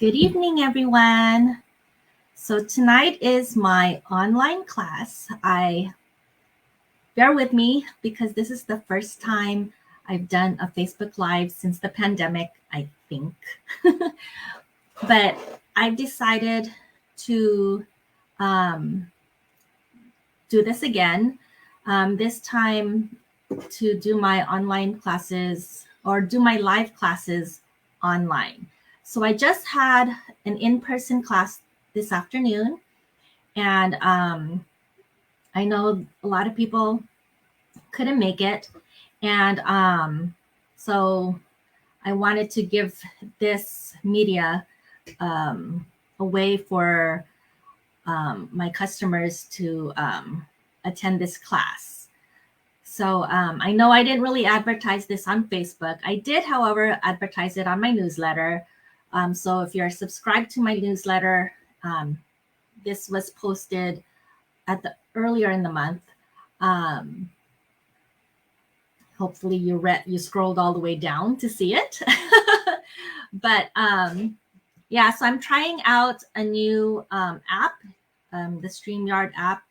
Good evening, everyone. So tonight is my online class. Bear with me because this is the first time I've done a Facebook Live since the pandemic, I think. But I've decided to do this again. This time to do my online classes or do my live classes online. So I just had an in-person class this afternoon, and I know a lot of people couldn't make it, and so I wanted to give this media a way for my customers to attend this class. So I know I didn't really advertise this on Facebook. I did, however, advertise it on my newsletter. So if you're subscribed to my newsletter, this was posted earlier in the month. Hopefully you scrolled all the way down to see it. But yeah, so I'm trying out a new app, the StreamYard app.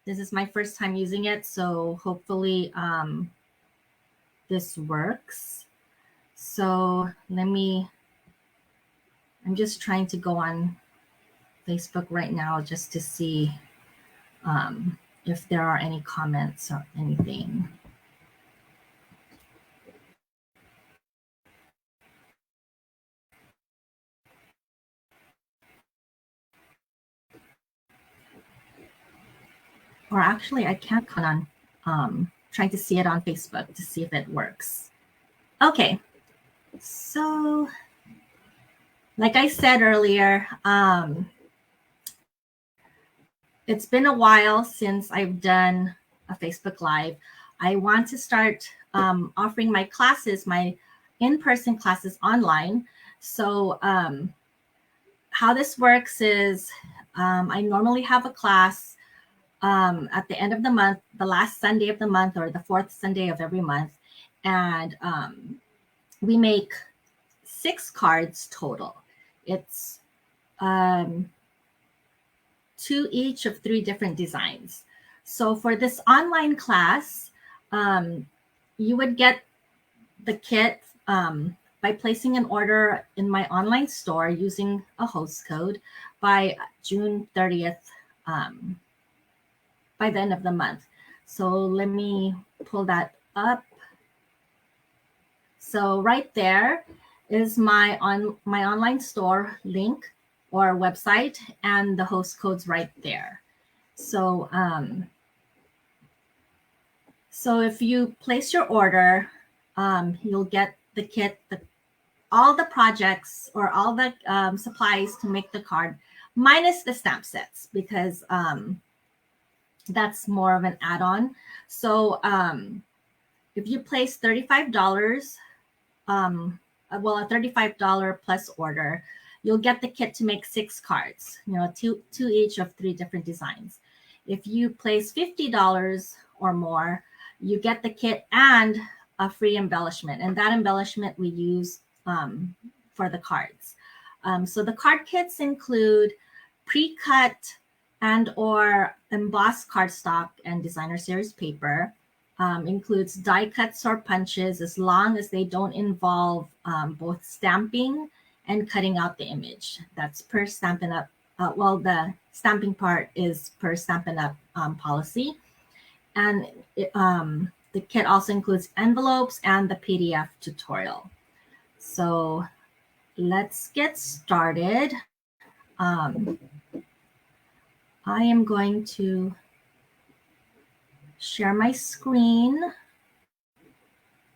This is my first time using it, so hopefully this works. So I'm just trying to go on Facebook right now just to see if there are any comments or anything. Or actually, I can't comment on trying to see it on Facebook to see if it works. Okay, so like I said earlier, it's been a while since I've done a Facebook Live. I want to start offering my classes, my in-person classes online. So how this works is I normally have a class at the end of the month, the last Sunday of the month or the fourth Sunday of every month. And we make 6 cards total. It's 2 each of 3 different designs. So for this online class, you would get the kit by placing an order in my online store using a host code by June 30th, by the end of the month. So let me pull that up. So right there is my online store link or website, and the host code's right there. So so if you place your order, you'll get the kit, all the projects or all the supplies to make the card, minus the stamp sets, because that's more of an add-on. So if you place $35, well, a $35 plus order, you'll get the kit to make 6 cards, two each of 3 different designs. If you place $50 or more, you get the kit and a free embellishment, and that embellishment we use for the cards. So the card kits include pre-cut and or embossed cardstock and designer series paper. Includes die cuts or punches as long as they don't involve both stamping and cutting out the image. That's per Stampin' Up. Well, the stamping part is per Stampin' Up policy. And the kit also includes envelopes and the PDF tutorial. So let's get started. I am going to share my screen.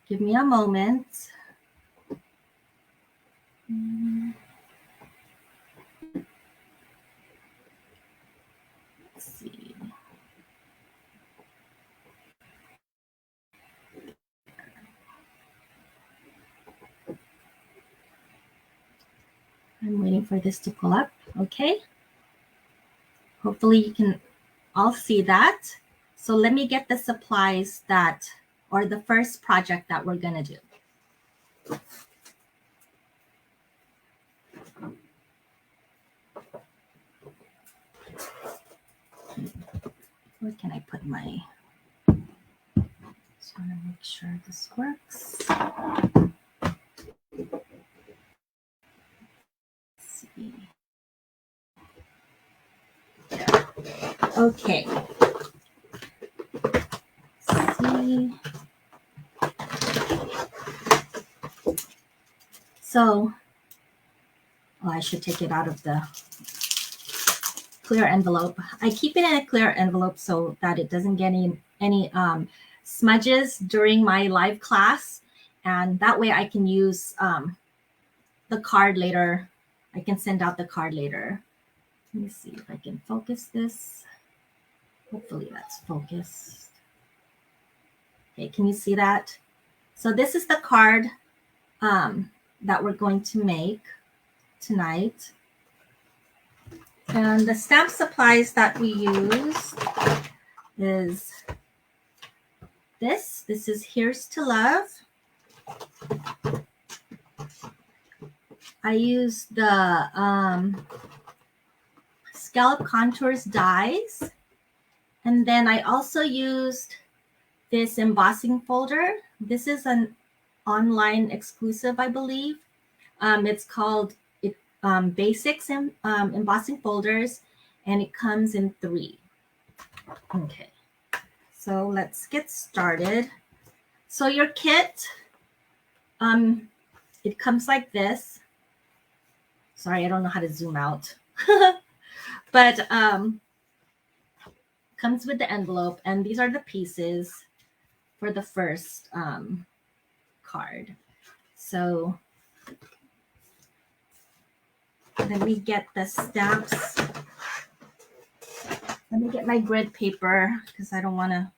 Give me a moment. Let's see. I'm waiting for this to pull up. Okay. Hopefully you can all see that. So let me get the supplies or the first project that we're going to do. where can I put my, just want to make sure this works. Let's see. Okay. Let's see. So, oh, I should take it out of the clear envelope. I keep it in a clear envelope so that it doesn't get any smudges during my live class. And that way I can use the card later. I can send out the card later. Let me see if I can focus this. Hopefully that's focused. Okay, can you see that? So this is the card that we're going to make tonight. And the stamp supplies that we use is this. This is Here's to Love. I use the Scallop Contours dies. And then I also used this embossing folder. This is an online exclusive, I believe. It's called Basics Embossing Folders, and it comes in 3. Okay, so let's get started. So your kit, it comes like this. Sorry, I don't know how to zoom out. But comes with the envelope, and these are the pieces for the first card. So let me get the stamps. Let me get my grid paper because I don't want to,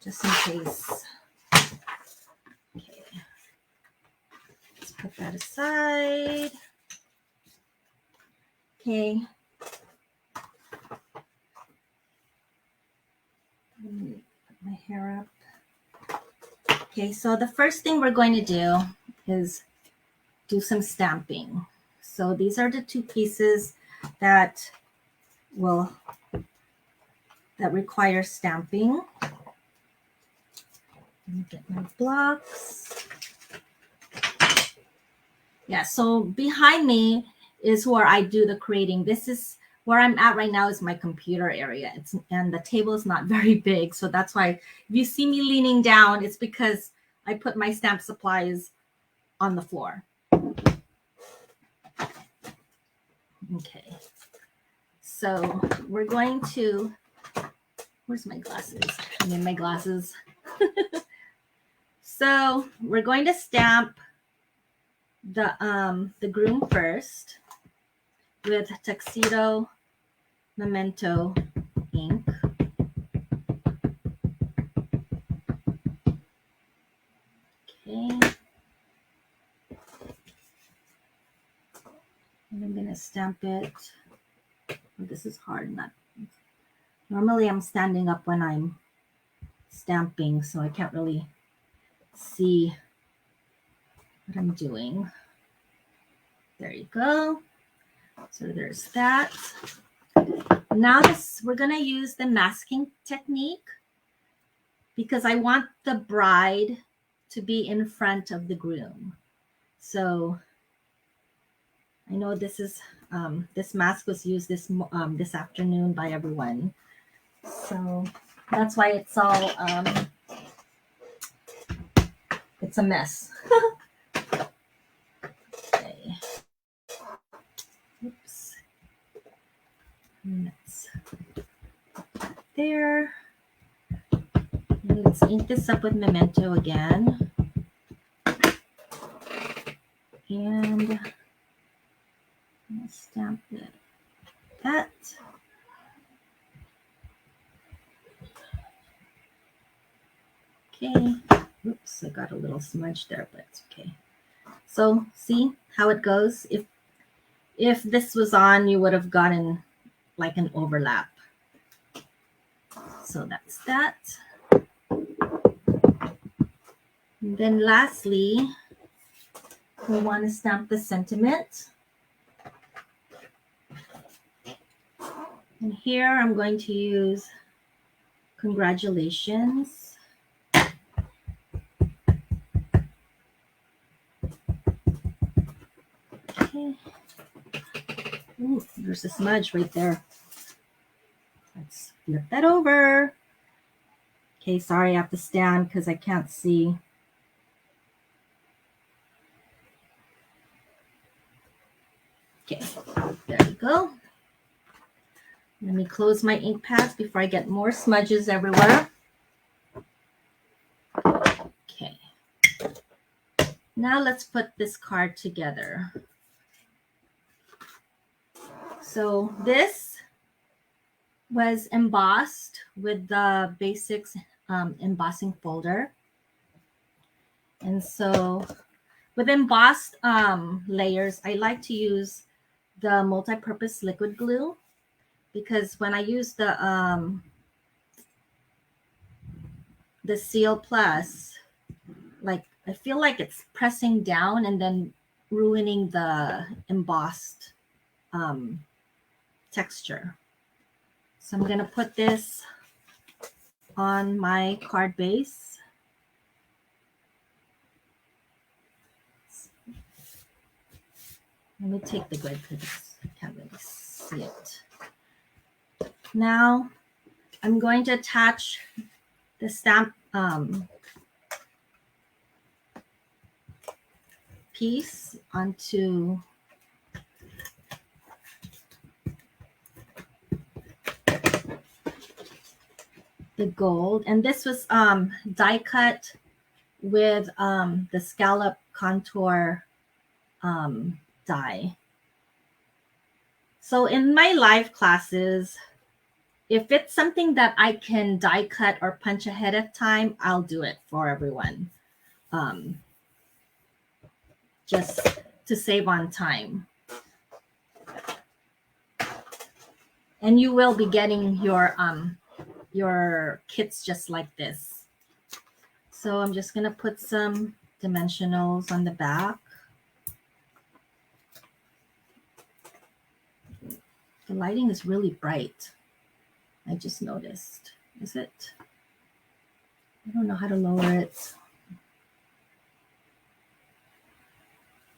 just in case. Okay, let's put that aside. Okay. Let me put my hair up. Okay, so the first thing we're going to do is do some stamping. So these are the 2 pieces that require stamping. Let me get my blocks. Yeah, so behind me is where I do the creating. This is where I'm at right now, is my computer area. And the table is not very big, so that's why if you see me leaning down, it's because I put my stamp supplies on the floor. Okay, so we're going to, where's my glasses? I need my glasses. So we're going to stamp the groom first with Tuxedo Memento ink. Okay. And I'm going to stamp it. Oh, this is hard. Normally I'm standing up when I'm stamping, so I can't really see what I'm doing. There you go. So there's that. Now we're going to use the masking technique because I want the bride to be in front of the groom. So I know this is this mask was used this afternoon by everyone. So that's why it's all it's a mess. Okay. Oops. Let's there. And let's ink this up with Memento again. And I'll stamp it. That. Okay. Oops, I got a little smudge there, but it's okay. So see how it goes? If this was on, you would have gotten like an overlap. So that's that. And then lastly, we want to stamp the sentiment. And here I'm going to use congratulations. Okay. Ooh, there's a smudge right there. Let's flip that over. Okay, sorry, I have to stand because I can't see. Okay, there we go. Let me close my ink pads before I get more smudges everywhere. Okay. Now let's put this card together. So this was embossed with the basics embossing folder. And so with embossed layers, I like to use the multi-purpose liquid glue, because when I use the Seal Plus, like I feel like it's pressing down and then ruining the embossed texture. So I'm gonna put this on my card base. Let me take the grid because I can't really see it. Now I'm going to attach the stamp piece onto the gold. And this was die cut with the scallop contour die. So in my live classes, if it's something that I can die cut or punch ahead of time, I'll do it for everyone. Just to save on time. And you will be getting your kits just like this. So I'm just gonna put some dimensionals on the back. The lighting is really bright. I just noticed. Is it? I don't know how to lower it.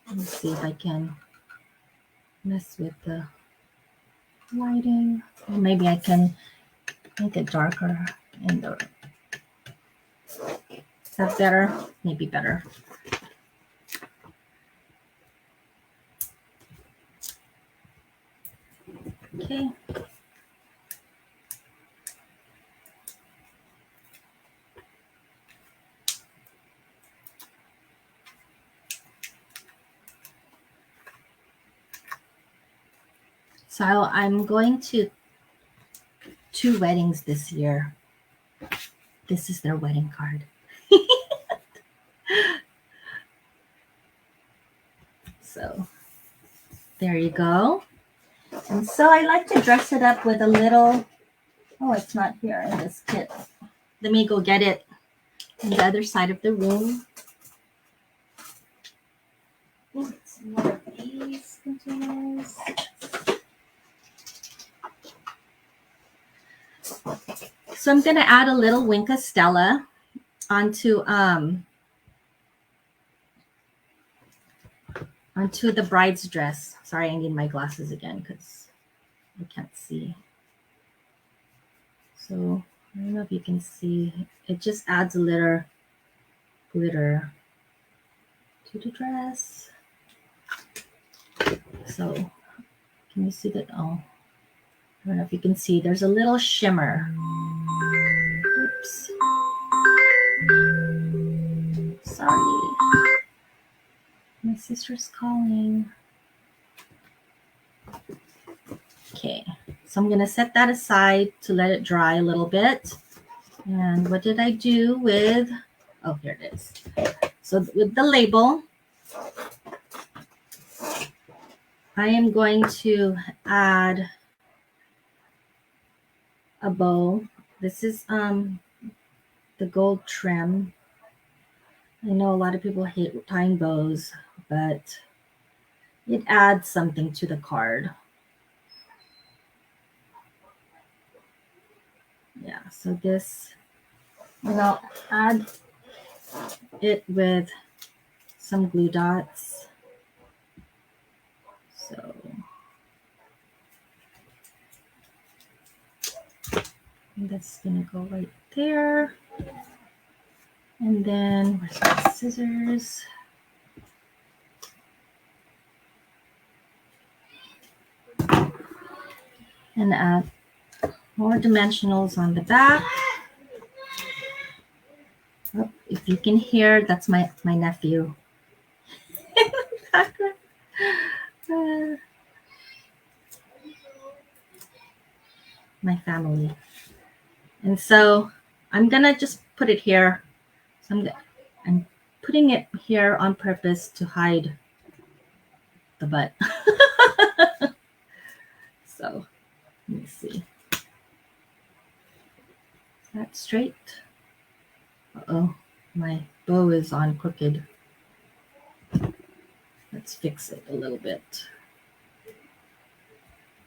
Let me see if I can mess with the lighting. Or maybe I can make it darker in the. Is that better? Maybe better. Okay. So I'm going to 2 weddings this year. This is their wedding card. So there you go. And so I like to dress it up with a little, oh, it's not here in this kit. Let me go get it on the other side of the room. Oh, some more of these containers. So I'm going to add a little Winka Stella onto the bride's dress. Sorry, I need my glasses again because I can't see. So I don't know if you can see. It just adds a little glitter to the dress. So can you see that? Oh, I don't know if you can see. There's a little shimmer. Oops. Sorry. My sister's calling. Okay, so I'm going to set that aside to let it dry a little bit. And what did I do with, oh, here it is. So with the label, I am going to add a bow. This is the gold trim. I know a lot of people hate tying bows, but it adds something to the card. Yeah, so this, and I'll add it with some glue dots. So that's gonna go right there. And then where's my scissors? And add more dimensionals on the back. Oh, if you can hear, that's my nephew. My family. And so I'm gonna just put it here. So I'm putting it here on purpose to hide the butt. So let me see. Is that straight? Uh-oh, my bow is on crooked. Let's fix it a little bit.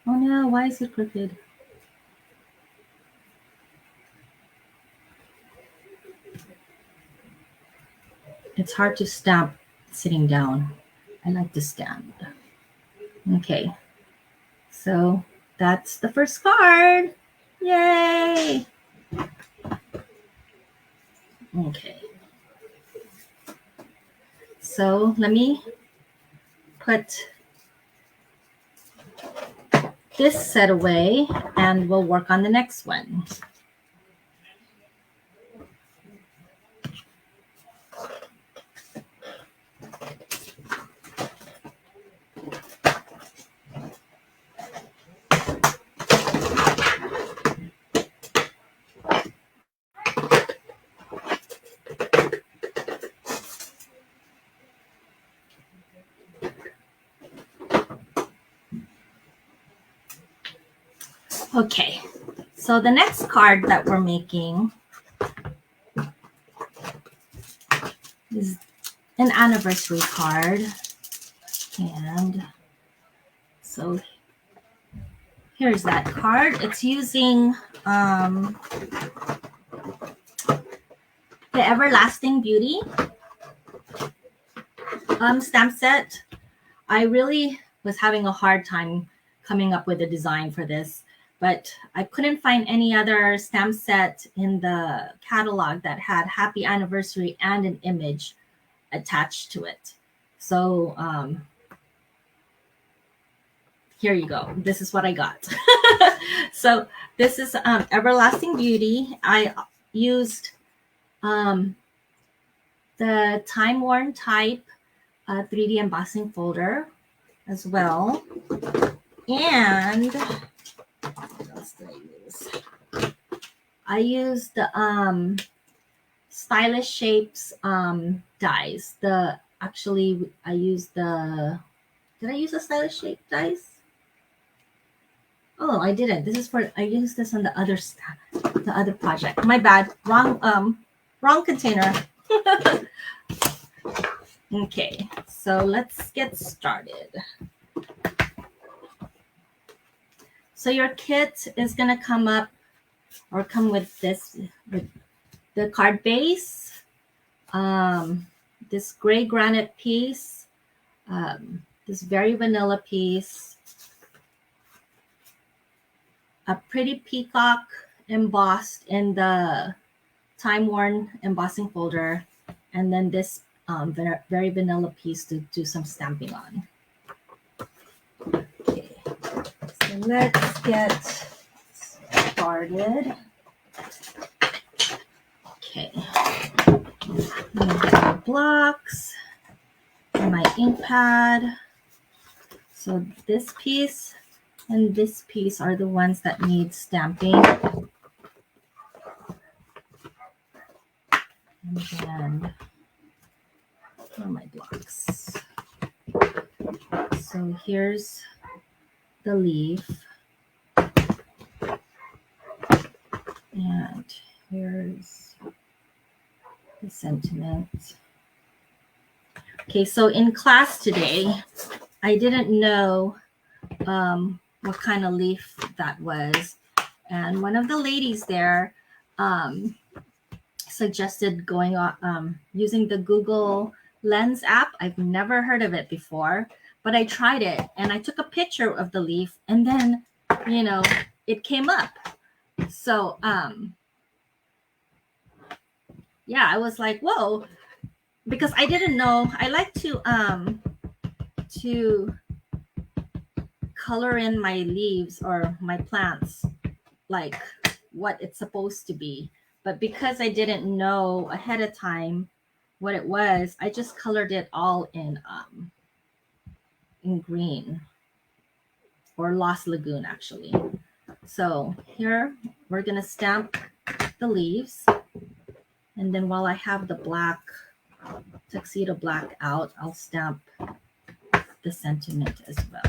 Oh no, why is it crooked? It's hard to stamp sitting down. I like to stand. Okay, so that's the first card. Yay! Okay. So let me put this set away and we'll work on the next one. Okay, so the next card that we're making is an anniversary card. And so here's that card. It's using the Everlasting Beauty stamp set. I really was having a hard time coming up with a design for this, but I couldn't find any other stamp set in the catalog that had happy anniversary and an image attached to it. So here you go. This is what I got. So this is Everlasting Beauty. I used the Time Worn Type 3D embossing folder as well. And what else did I use? I used the Stylish Shapes dies. I used the, did I use the Stylish Shape dies? Oh, I didn't. I used this on the other project. My bad. Wrong container. Okay, so let's get started. So your kit is going to come with this, with the card base, this gray granite piece, this very vanilla piece, a pretty peacock embossed in the Time Worn embossing folder, and then this very vanilla piece to do some stamping on. Okay, so let's get started. Okay, I'm gonna get my blocks and my ink pad. So this piece and this piece are the ones that need stamping. And then, where are my blocks? So here's the leaf. And here's the sentiment. Okay, so in class today, I didn't know what kind of leaf that was. And one of the ladies there um, suggested going on using the Google Lens app. I've never heard of it before, but I tried it and I took a picture of the leaf, and then, you know, it came up. So yeah, I was like, whoa, because I didn't know. I like to color in my leaves or my plants like what it's supposed to be. But because I didn't know ahead of time what it was, I just colored it all in green, or Lost Lagoon actually. So here we're gonna stamp the leaves, and then while I have the black tuxedo black out, I'll stamp the sentiment as well.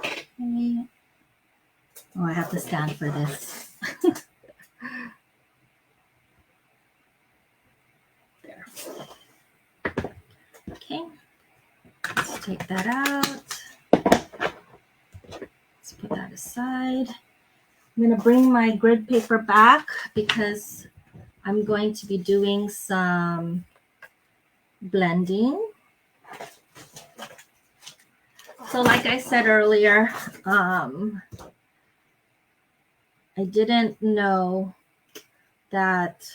Okay. Oh, I have to stand for this. There. Okay, let's take that out. Let's put that aside. I'm going to bring my grid paper back because I'm going to be doing some blending. So like I said earlier, I didn't know that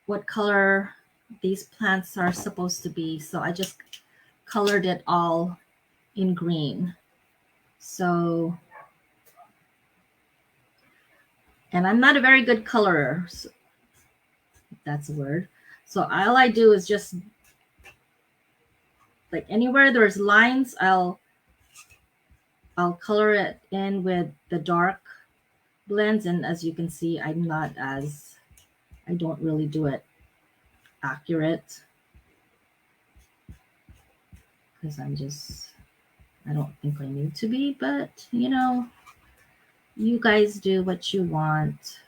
what color these plants are supposed to be. So I just colored it all in green. So, and I'm not a very good colorer, so if that's a word. So all I do is just, like anywhere there's lines, I'll color it in with the dark blends. And as you can see, I don't really do it accurate because I don't think I need to be, but you know, you guys do what you want.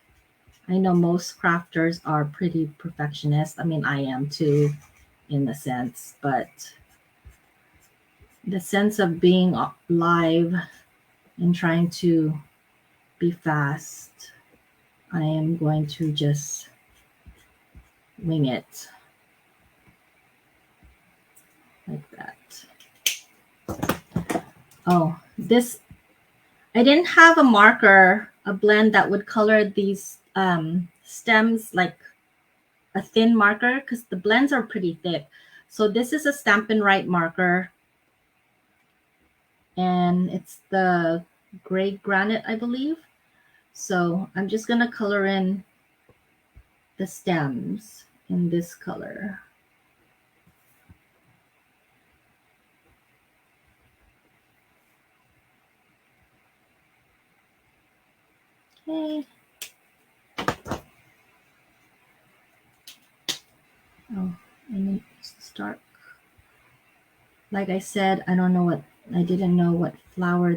I know most crafters are pretty perfectionist. I mean, I am too, in a sense, but the sense of being live and trying to be fast, I am going to just wing it like that. Oh, this, I didn't have a marker, a blend that would color these stems like a thin marker because the blends are pretty thick. So this is a Stampin' Right marker, and it's the gray granite, I believe. So I'm just gonna color in the stems in this color. Okay. Oh, and then start. Like I said, I didn't know what flower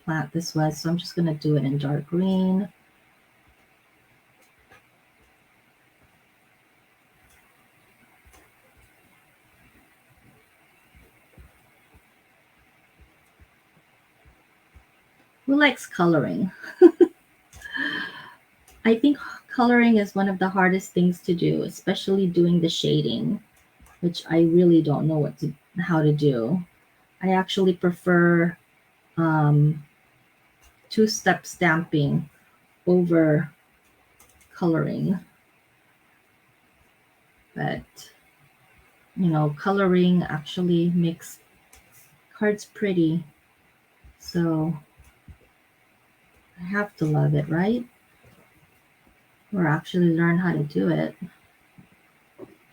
plant this was, so I'm just gonna do it in dark green. Who likes coloring? I think coloring is one of the hardest things to do, especially doing the shading, which I really don't know how to do. I actually prefer two-step stamping over coloring. But, you know, coloring actually makes cards pretty. So I have to love it, right? Or actually learn how to do it.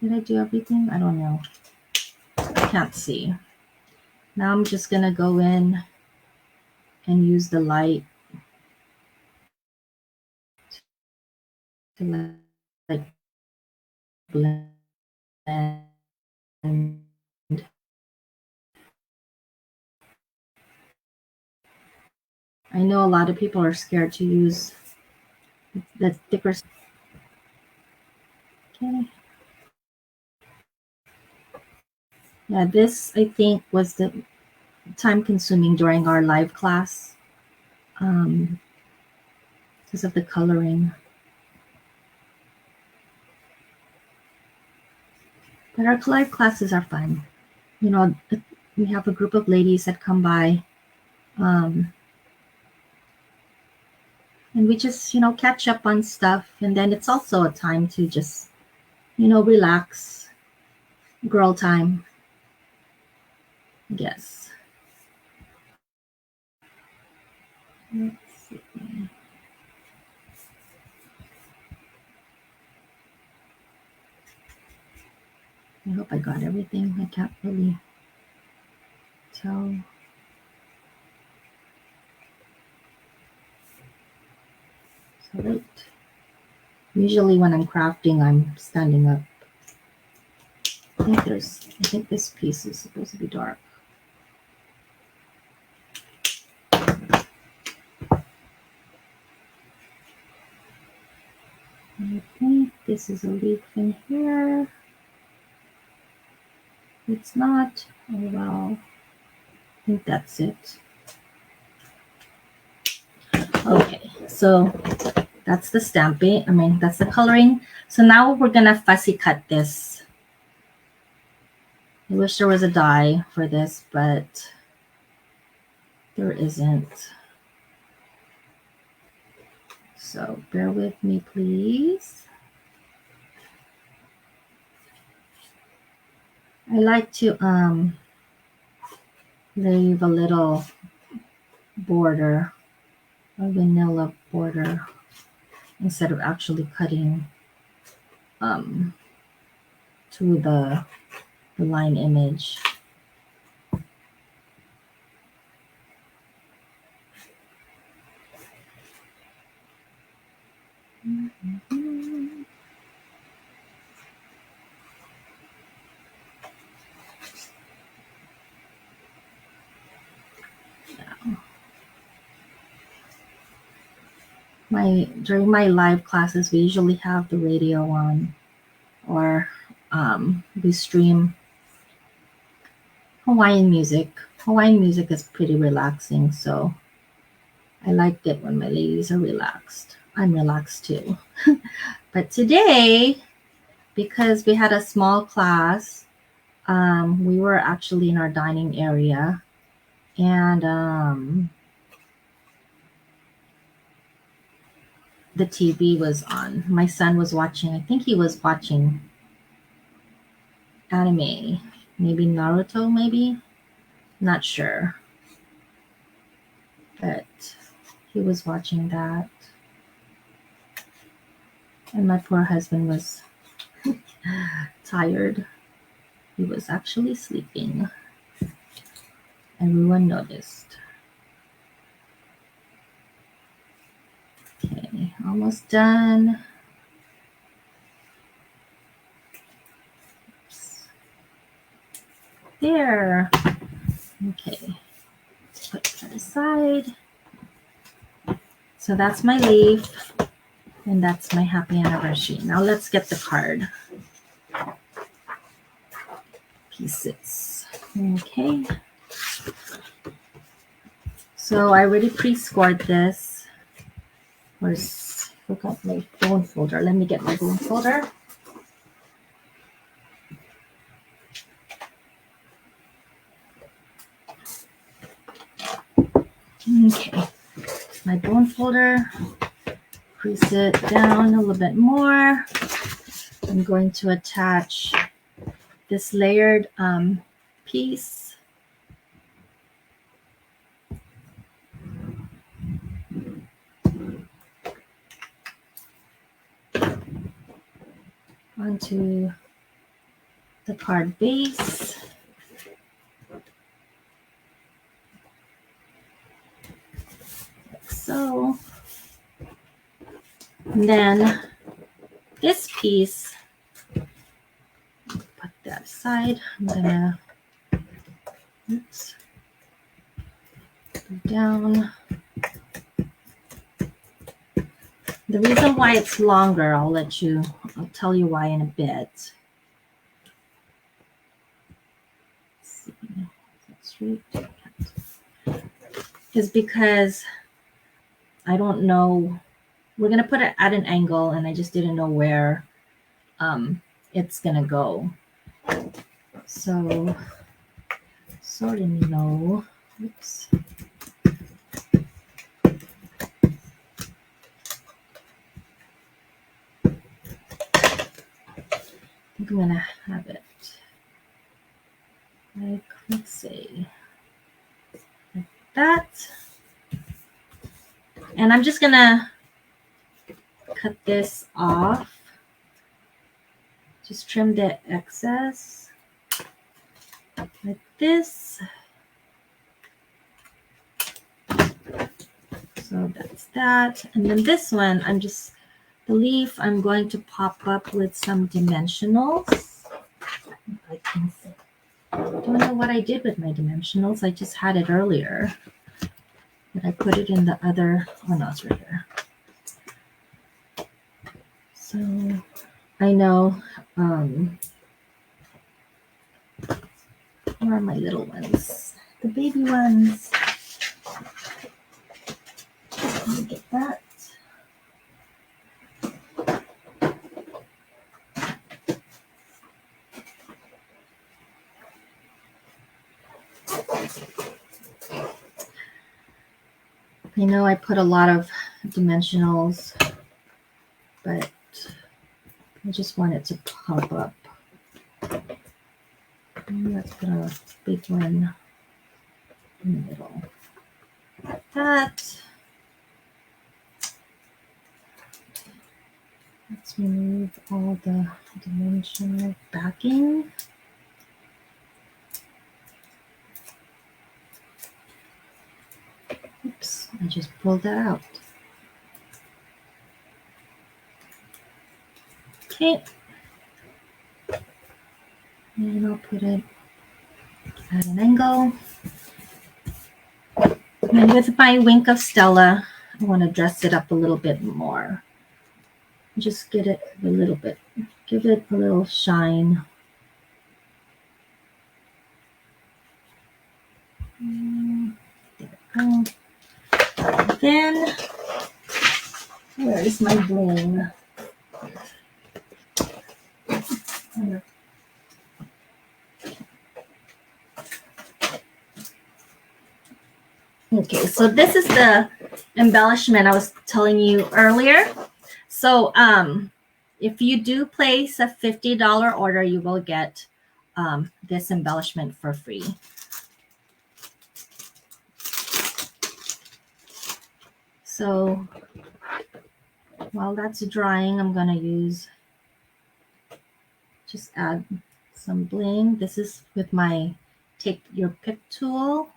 Did I do everything? I don't know. I can't see. Now I'm just going to go in and use the light to like blend. I know a lot of people are scared to use the thicker. Okay. Yeah, this I think was the time consuming during our live class. because of the coloring. But our live classes are fun. You know, we have a group of ladies that come by, and we just, catch up on stuff. And then it's also a time to just, relax, girl time, I guess. Let's see. I hope I got everything. I can't really tell. So wait. Usually when I'm crafting, I'm standing up. I think this piece is supposed to be dark. I think this is a leaf in here. It's not. Oh well. I think that's it. Okay, so that's the stamping. That's the coloring. So now we're gonna fussy cut this. I wish there was a die for this, but there isn't. So bear with me, please. I like to leave a little border, a vanilla border, instead of actually cutting to the line image. During my live classes, we usually have the radio on, or we stream Hawaiian music. Hawaiian music is pretty relaxing, so I like it when my ladies are relaxed. I'm relaxed too. But today, because we had a small class, we were actually in our dining area, and the TV was on. My son was watching, I think he was watching anime, maybe Naruto, maybe, not sure, but he was watching that. And my poor husband was tired. He was actually sleeping. Everyone noticed. Okay, almost done. Oops. There. Okay, put that aside. So that's my leaf, and that's my happy anniversary. Now let's get the card pieces. Okay. So I already pre-scored this. Look at my bone folder. Let me get my bone folder. Okay, my bone folder. Crease it down a little bit more. I'm going to attach this layered piece. Onto the card base. Like so. And then this piece, put that aside. I'm gonna go down. The reason why it's longer, I'll tell you why in a bit. Let's see, that's right. Is because I don't know. We're going to put it at an angle, and I just didn't know where it's going to go. So sort of know. Oops. I think I'm going to have it like, let's see, like that. And I'm just going to cut this off. Just trim the excess like this. So that's that. And then this one, the leaf, I'm going to pop up with some dimensionals. I can see. I don't know what I did with my dimensionals. I just had it earlier. But I put it in the other, oh no, it's right here. So I know, where are my little ones? The baby ones. Let me get that. I know I put a lot of dimensionals, but I just want it to pop up. Let's put a big one in the middle. Like that. Let's remove all the dimensional backing. Oops, I just pulled that out. Okay. And I'll put it at an angle. And with my Wink of Stella, I want to dress it up a little bit more. Just get it a little bit, give it a little shine. There we go. Then, where is my bling? Okay, so this is the embellishment I was telling you earlier. So if you do place a $50 order, you will get this embellishment for free. So while that's drying, I'm going to just add some bling. This is with my take your pick tool.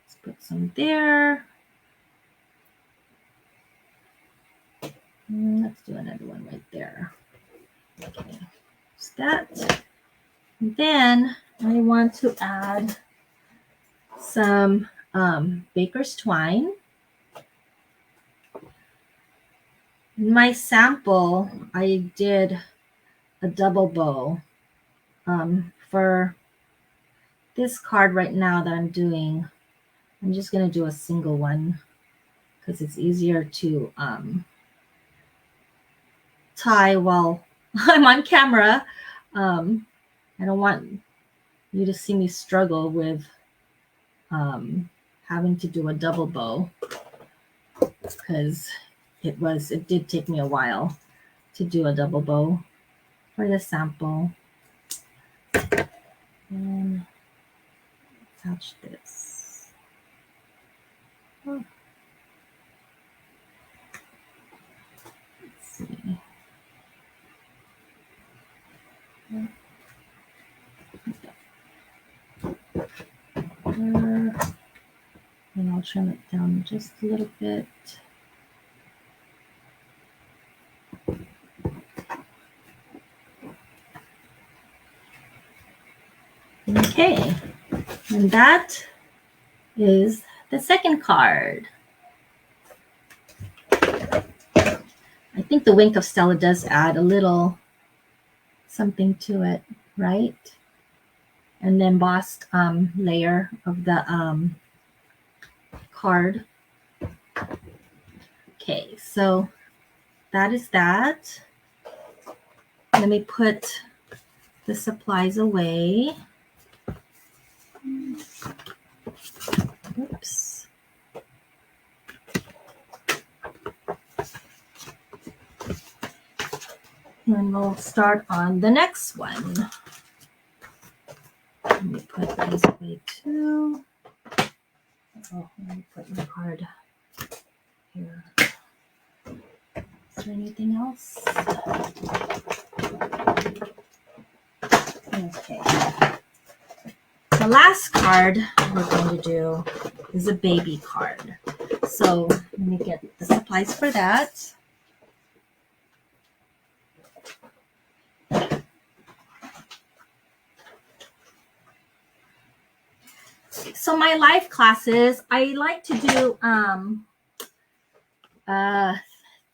Let's put some there. And let's do another one right there. Okay, just that. And then I want to add some baker's twine. In my sample, I did a double bow. For this card right now that I'm doing, I'm just going to do a single one because it's easier to tie while I'm on camera. I don't want you to see me struggle with having to do a double bow because it did take me a while to do a double bow for the sample. And attach this. Oh. Let's see. And I'll trim it down just a little bit. Okay, and that is the second card. I think the Wink of Stella does add a little something to it, right? And the embossed layer of the card. Okay, so that is that. Let me put the supplies away. Oops. And we'll start on the next one. Let me put this away too. Oh, let me put my card here. Is there anything else? Okay. The last card we're going to do is a baby card. So let me get the supplies for that. So my live classes, I like to do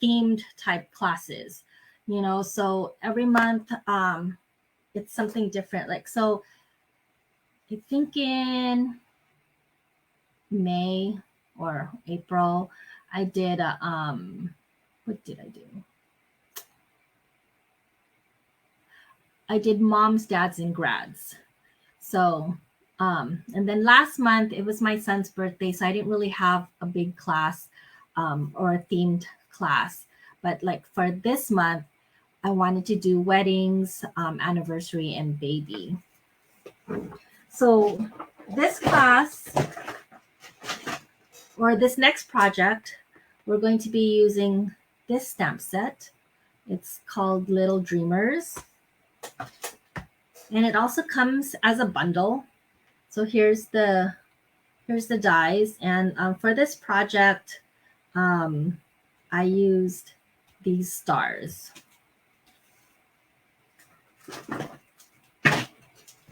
themed type classes, you know, so every month it's something different. Like, so I think in May or April, I did what did I do? I did moms, dads, and grads. So and then last month it was my son's birthday, so I didn't really have a big class or a themed class. But like for this month, I wanted to do weddings, anniversary, and baby. So this class or this next project, we're going to be using this stamp set. It's called Little Dreamers. And it also comes as a bundle. So here's the dies. And for this project, I used these stars.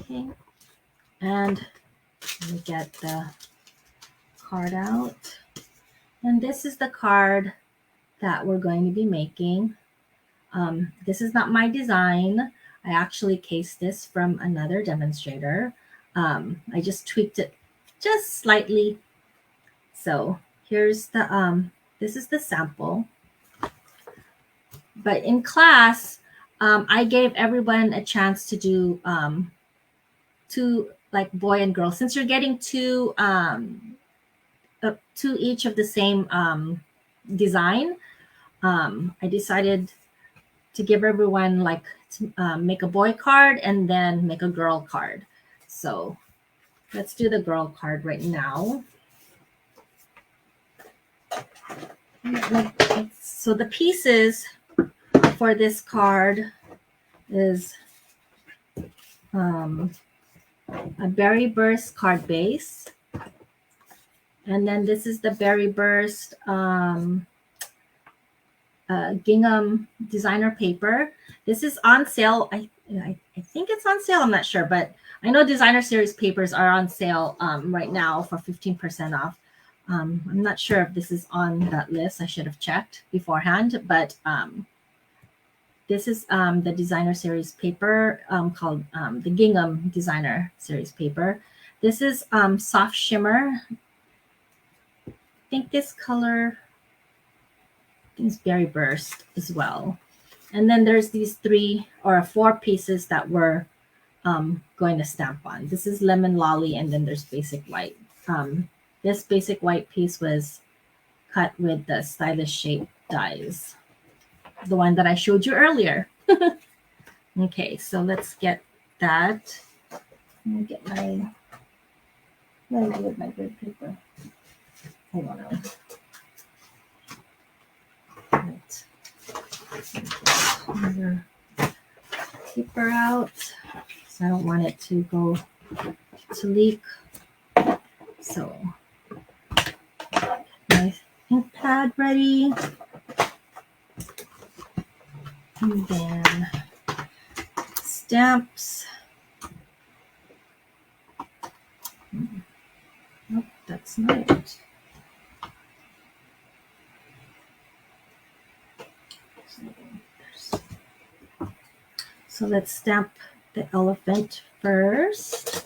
Okay. And let me get the card out. And this is the card that we're going to be making. This is not my design. I actually cased this from another demonstrator. I just tweaked it just slightly. So here's the, this is the sample. But in class, I gave everyone a chance to do two, like boy and girl. Since you're getting two each of the same design, I decided to give everyone like to make a boy card and then make a girl card. So let's do the girl card right now. So the pieces for this card is a Berry Burst card base. And then this is the Berry Burst gingham designer paper. This is on sale. I think it's on sale. I'm not sure, but I know designer series papers are on sale right now for 15% off. I'm not sure if this is on that list. I should have checked beforehand, but this is the designer series paper called the gingham designer series paper. This is soft shimmer. I think this color is Berry Burst as well. And then there's these 3 or 4 pieces that we're going to stamp on. This is Lemon Lolly, and then there's Basic White. This Basic White piece was cut with the Stylish Shape dies, the one that I showed you earlier. Okay, so let's get that. Let me get my, what do I do with my grid paper? I don't know. Right. Another paper out, so I don't want it to go to leak. So my ink pad ready, and then stamps. Nope, that's not it. So let's stamp the elephant first.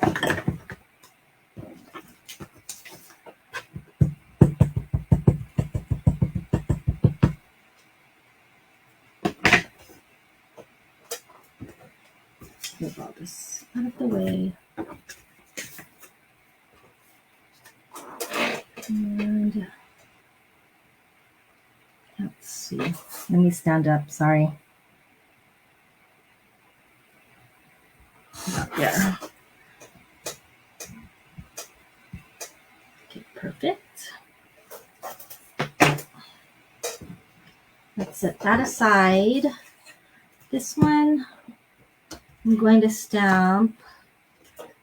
And let's see. Let me stand up. Sorry. Not there. Okay, perfect. Let's set that aside. This one, I'm going to stamp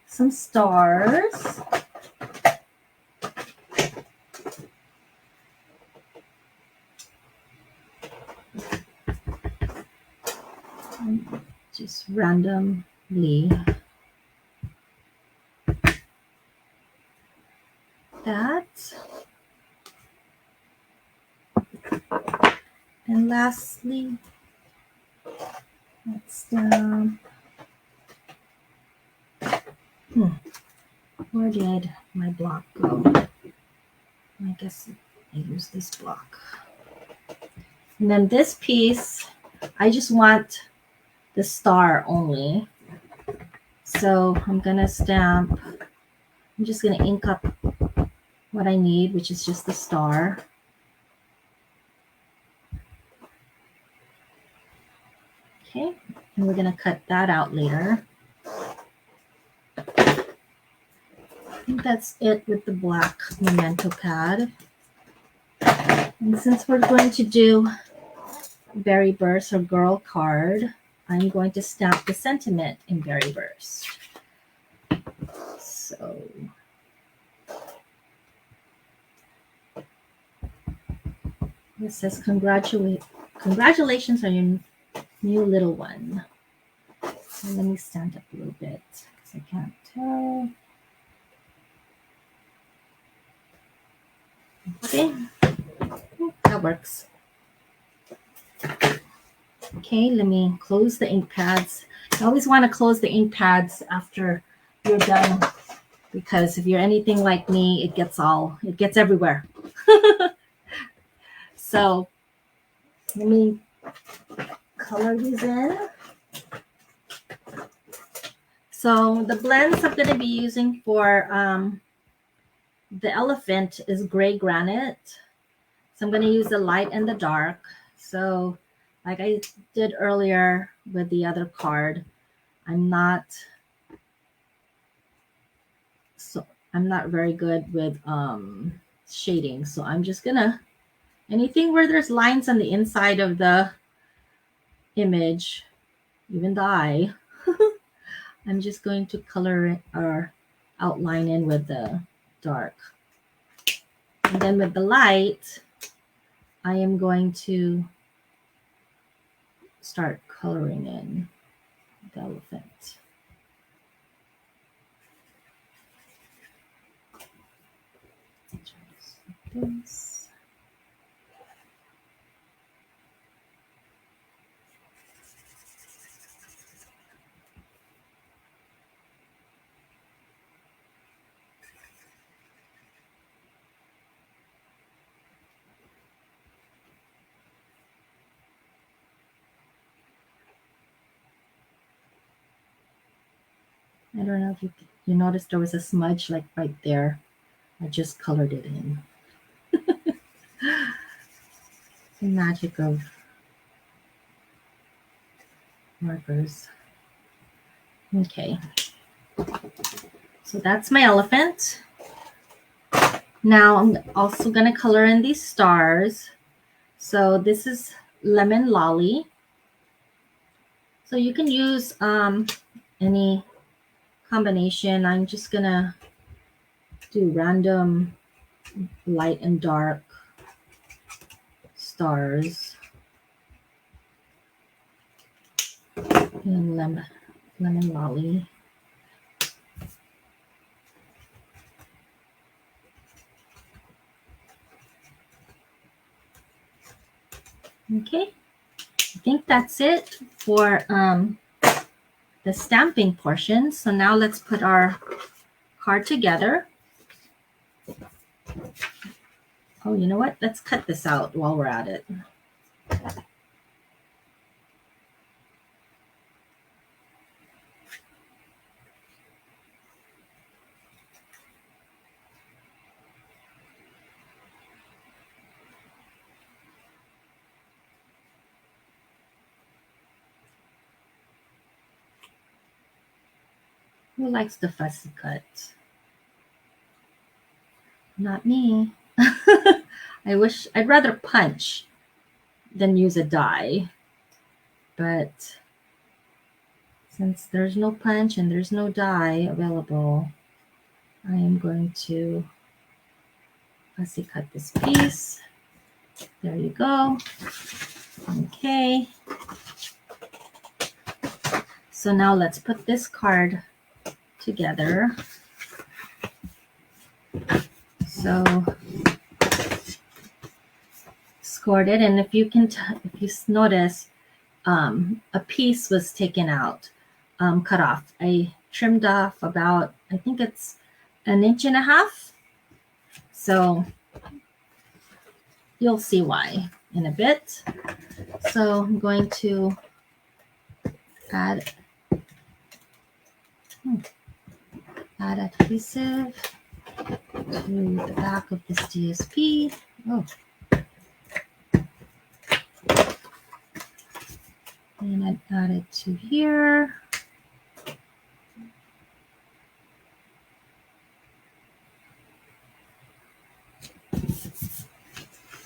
some stars. Just randomly. That. And lastly, let's stamp. Where did my block go? I guess I used this block. And then this piece, I just want the star only. So I'm gonna stamp, I'm just gonna ink up what I need, which is just the star. Okay, and we're gonna cut that out later. I think that's it with the black memento pad. And since we're going to do Berry Burst or Girl card, I'm going to stamp the sentiment in Berry Burst. So it says congratulations on your new little one. So let me stand up a little bit because I can't tell. Okay, that works. Okay, let me close the ink pads. I always want to close the ink pads after you're done, because if you're anything like me, it gets everywhere. So let me color these in. So the blends I'm going to be using for the elephant is gray granite. So I'm going to use the light and the dark. So like I did earlier with the other card, I'm not very good with shading. So I'm just gonna, anything where there's lines on the inside of the image, even the eye, I'm just going to color it or outline in with the dark. And then with the light, I am going to start coloring in the elephant. Just like this. I don't know if you noticed there was a smudge like right there. I just colored it in. The magic of markers. Okay. So that's my elephant. Now I'm also going to color in these stars. So this is Lemon Lolly. So you can use any combination. I'm just going to do random light and dark stars. And lemon Lolly. Okay, I think that's it for the stamping portion. So now let's put our card together. Oh, you know what? Let's cut this out while we're at it. Who likes the fussy cut? Not me. I'd rather punch than use a die. But since there's no punch and there's no die available, I am going to fussy cut this piece. There you go. Okay. So now let's put this card together. So scored it, and if you notice, a piece was taken out, cut off. I trimmed off about, I think it's 1.5 inches. So you'll see why in a bit. So I'm going to add adhesive to the back of this DSP. Oh. And I'd add it to here.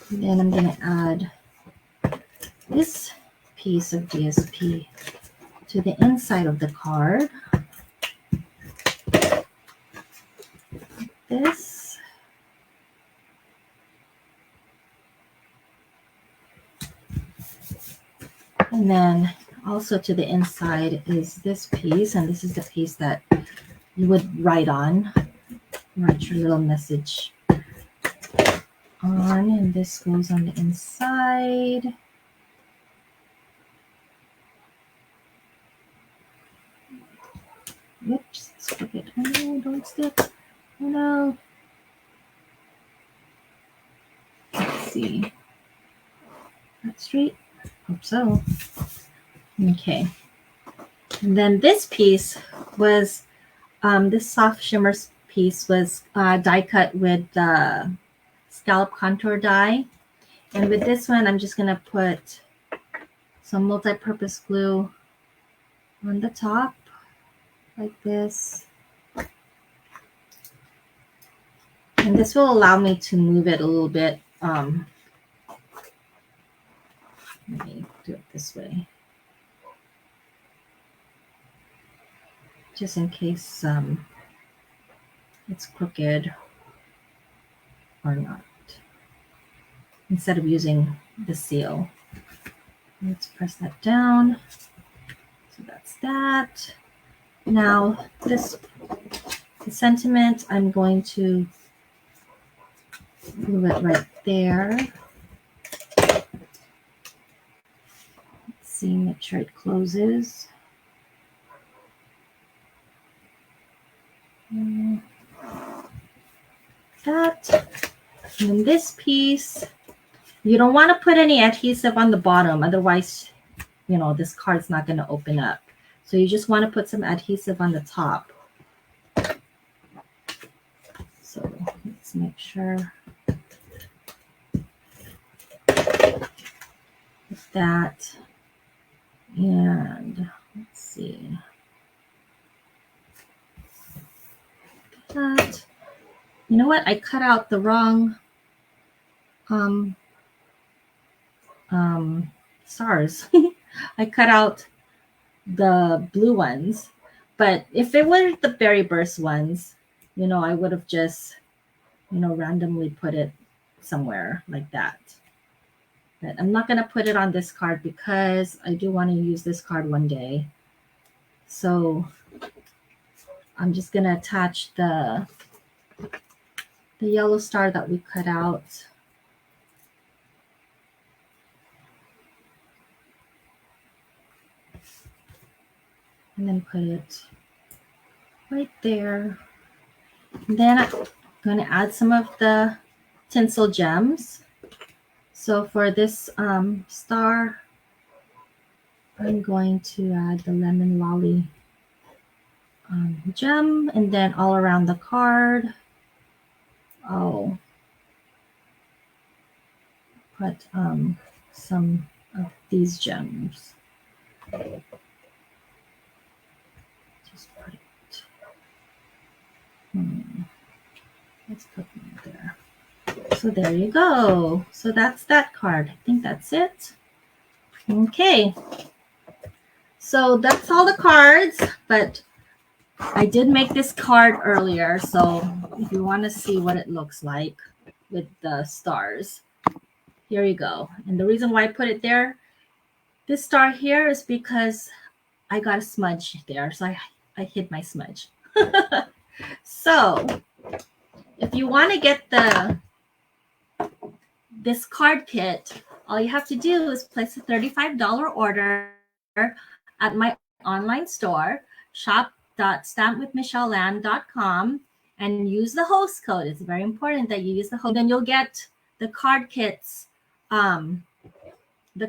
And then I'm going to add this piece of DSP to the inside of the card. This. And then also to the inside is this piece, and this is the piece that you would write on, write your little message on, and this goes on the inside. Oops, it's crooked. Oh no, don't stick. Oh no. Let's see. That's straight. Hope so. Okay. And then this piece was, this soft shimmer piece was die cut with the scallop contour die. And with this one, I'm just going to put some multi-purpose glue on the top, like this. And this will allow me to move it a little bit. Let me do it this way, just in case it's crooked or not, instead of using the seal. Let's press that down. So that's that. Now the sentiment, I'm going to glue it right there. Let's see, make sure it closes. That. And then this piece, you don't want to put any adhesive on the bottom, otherwise, you know, this card's not going to open up. So you just want to put some adhesive on the top. So let's make sure with that. And let's see. That. You know what? I cut out the wrong stars. I cut out the blue ones, but if it were the berry burst ones, you know, I would have just, you know, randomly put it somewhere like that. But I'm not going to put it on this card because I do want to use this card one day. So I'm just going to attach the yellow star that we cut out. And then put it right there. And then I'm going to add some of the tinsel gems. So for this star, I'm going to add the lemon lolly gem, and then all around the card, I'll put some of these gems. Just put it Let's put them there. So there you go. So that's that card. I think that's it. Okay. So that's all the cards, but I did make this card earlier. So if you want to see what it looks like with the stars, here you go. And the reason why I put it there, this star here, is because I got a smudge there. So I hid my smudge. So if you want to get this card kit, all you have to do is place a $35 order at my online store, shop.stampwithmichelleland.com, and use the host code. It's very important that you use the host. Then you'll get the card kits, the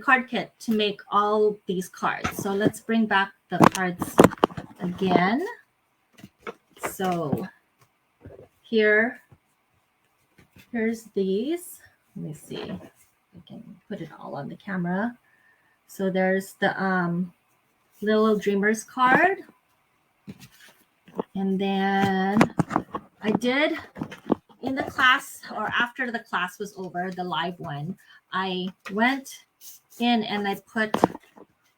card kit to make all these cards. So let's bring back the cards again. So here's these. Let me see if I can put it all on the camera. So there's the Little Dreamers card. And then I did in the class, or after the class was over, the live one, I went in and I put,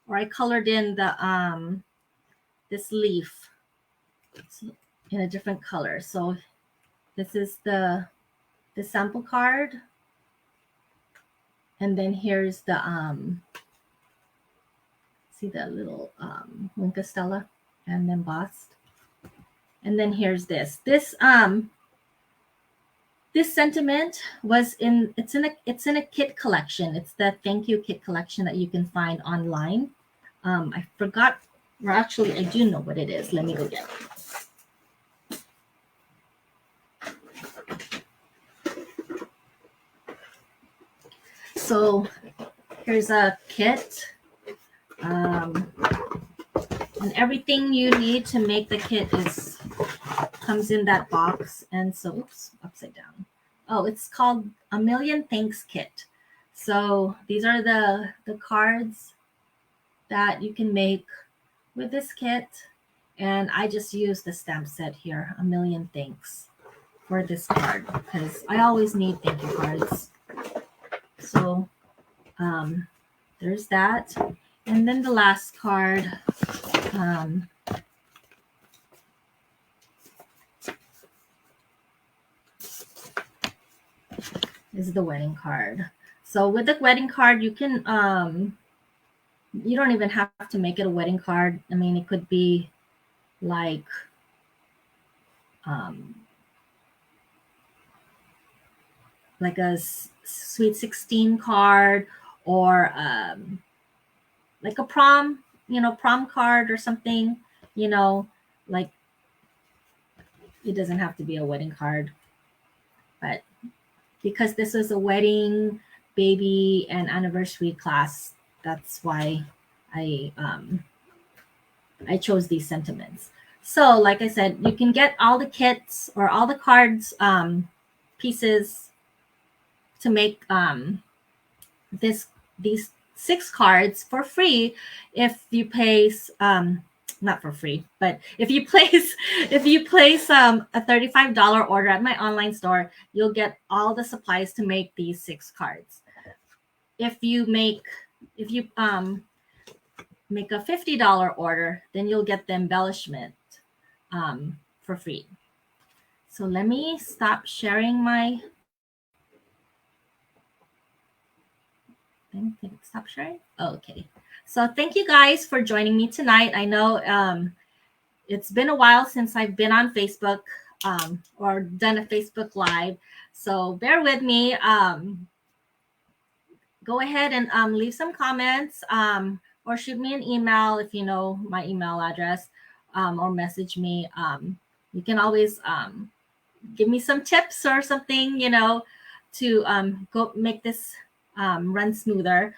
or I colored in the this leaf in a different color. So this is the sample card. And then here's the see the little Winka Stella and embossed. And then here's this sentiment was it's in a kit collection. It's the thank you kit collection that you can find online. I forgot, or actually I do know what it is. Let me go get it. So here's a kit, and everything you need to make the kit comes in that box. And so, oops, upside down. Oh, it's called A Million Thanks Kit. So these are the cards that you can make with this kit. And I just use the stamp set here, A Million Thanks, for this card because I always need thank you cards. So there's that. And then the last card, is the wedding card. So with the wedding card, you can, you don't even have to make it a wedding card. I mean, it could be like, like a Sweet 16 card, or like a prom card or something, like it doesn't have to be a wedding card. But because this is a wedding, baby, and anniversary class, that's why I chose these sentiments. So like I said, you can get all the kits or all the cards pieces to make these 6 cards for free if you place not for free, but if you place a $35 order at my online store, you'll get all the supplies to make these 6 cards. If you make a $50 order, then you'll get the embellishment for free. So let me stop sharing my thing. Did it stop sharing? Oh, okay. So thank you guys for joining me tonight. I know it's been a while since I've been on Facebook or done a Facebook Live. So bear with me. Go ahead and leave some comments or shoot me an email if you know my email address, or message me. You can always give me some tips or something, to go make this run smoother.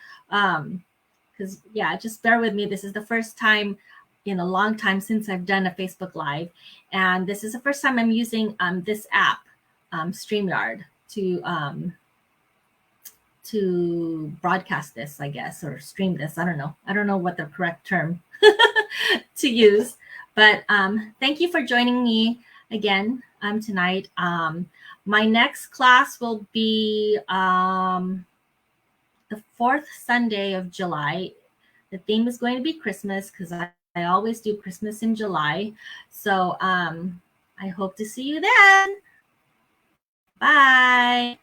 Because just bear with me. This is the first time in a long time since I've done a Facebook Live, and this is the first time I'm using this app, StreamYard, to broadcast this, I guess, or stream this. I don't know what the correct term to use, but thank you for joining me. again tonight. My next class will be the fourth Sunday of July. The theme is going to be Christmas because I always do Christmas in July. So I hope to see you then. Bye.